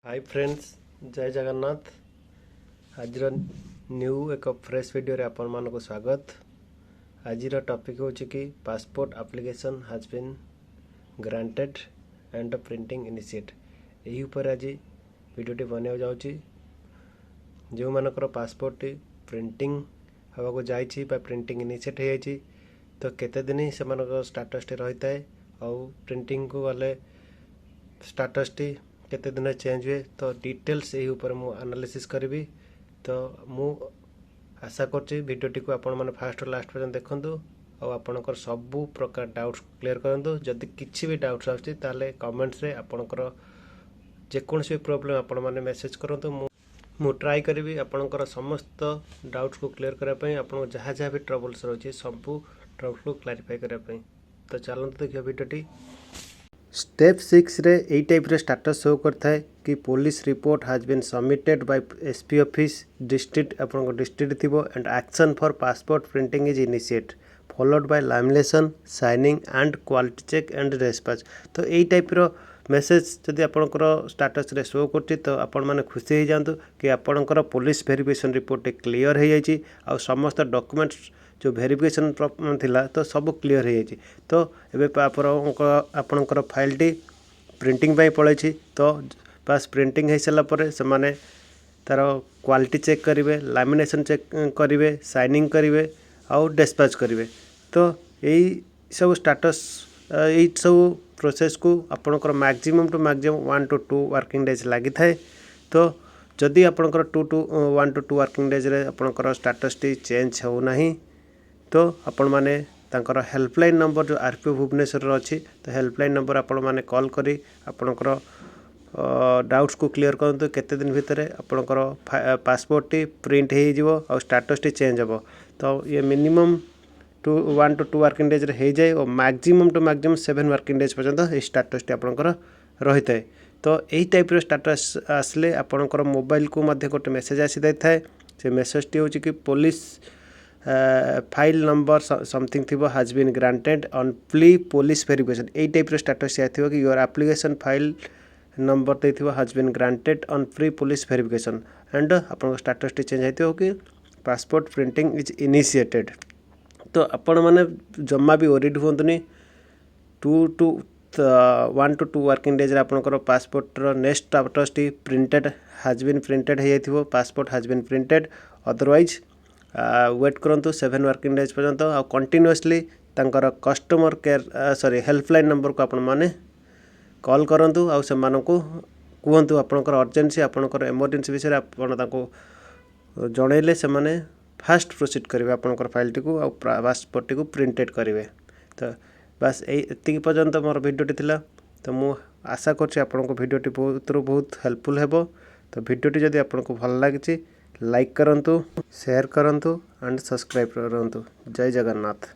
Hi friends, जय जगन्नाथ। आज new एक फ्रेश वीडियो रे आपण मान को स्वागत। आज टॉपिक हो कि passport application has been granted and printing initiate. यही ऊपर आज वीडियोटी बना जाउची। जो मानकर पासपोर्ट प्रिंटिंग हवा को जाइछि बा प्रिंटिंग इनिशिएट हो जाइछि तो केते दिन से मानकर स्टेटस टी रही थाए और प्रिंटिंग को गले स्टेटस टी केते दिन चेंज हुए तो डिटेल्स यही ऊपर मु एनालिसिस करी। तो मु आशा करछि वीडियोटी को आपण माने फास्ट लास्ट पर्यंत देखंतु और आपणकर सबु प्रकार डाउट्स क्लियर करंतु। जदि किछि भी डाउट्स आछि ताले कमेंट्स रे आपणकर जेकोनसी प्रॉब्लम आपण माने मेसेज करंतु। मु ट्राई करी आपणकर समस्त डाउट्स को क्लियर करा पई आपण जहाँ जहाँ भी ट्रबल्स रहछि सबु ट्रबल्स को क्लैरिफाई करा पई। तो चलंतु देखियो वीडियोटी। स्टेप 6 रे एई टाइप रे स्टेटस शो करता है कि police report has been submitted by SP office district आपन डिस्ट्रिक्ट थिबो and action for passport printing is initiate followed by lamination signing and quality check and dispatch. तो एई टाइप रो मेसेज जदि आपनकर स्टेटस रे शो करछि तो आपण माने खुशी हो जांतु कि आपनकर पुलिस वेरिफिकेशन रिपोर्ट क्लियर हो जाइछि और समस्त डॉक्यूमेंट्स जो वेरिफिकेशन थिला तो सब क्लियर हो जाइछि। तो एबे आपनकर फाइल टी प्रिंटिंग बाय पळैछि। तो पास प्रिंटिंग हो सारा पर से माने तार क्वालिटी चेक करेंगे, लैमिनेशन चेक करेंगे, साइनिंग करेंगे और डिस्पैच करेंगे। तो यही सब स्टेटस यही सब प्रोसेस को आपनकर maximum to maximum 1 to 2 working days लगी थाए। तो जदि आपनकर 1 to 2 वर्किंग डेज रे आपनकर स्टेटस टी चेंज हो नहीं तो आपण माने तांकर हेल्पलाइन नंबर जो आरपीओ भुवनेश्वर अच्छी तो हेल्पलाइन नंबर आपण माने कॉल करी आपनकर डाउट्स को क्लियर करंतु। केते दिन भितर आपनकर पासपोर्ट टी प्रिंट हो जिवो और स्टेटस टी चेंज हो। तो ये मिनिमम 1 to 2 वर्किंग डेज रे हो जाए और maximum to maximum 7 working days पर्यंत ये स्टेटस टी आपनकर रही थाए। तो यही टाइप रो स्टेटस आसले आपनकर मोबाइल को मध्य गोटे मेसेज आसी दै थाए। से मेसेज टी होची कि पुलिस फाइल नंबर समथिंग थी has been granted on pre police verification. यही टाइप स्टेटस आथि कि योर एप्लिकेशन फाइल नंबर देथिबो has been granted on pre police verification and आपन स्टेटस टी चेंज आइतो कि पासपोर्ट प्रिंटिंग इज इनिशिएटेड। तो आपण माने जम्मा भी ओरिड होंतनी 1 to 2 वर्किंग डेज आपनकर पासपोर्ट रो नेक्स्ट स्टेटस टी प्रिंटेड हैज बीन प्रिंटेड हो जाइथिबो passport has been printed. Otherwise wait करंतु 7 वर्किंग डेज पर्यंत और कंटिन्यूअसली तांकर कस्टमर केयर हेल्पलाइन नंबर को आपण माने कॉल करंतु और से मानको कहंतु आपनकर अर्जेंसी आपनकर इमरजेंसी विषय आपण ताको जणैले से माने फास्ट प्रोसीड करिवे आपनकर फाइल टी को और पासपोर्ट टी को प्रिंटेड करिवे। तो बस एति पर्यंत मोर वीडियोटी थिला। तो मु आशा करछि आपनको वीडियोटी बहुत हेल्पफुल हेबो। तो वीडियोटी जदि आपनको भल लागिछि लाइक करंतु, शेयर करंतु एंड सब्सक्राइब करंतु। जय जगन्नाथ।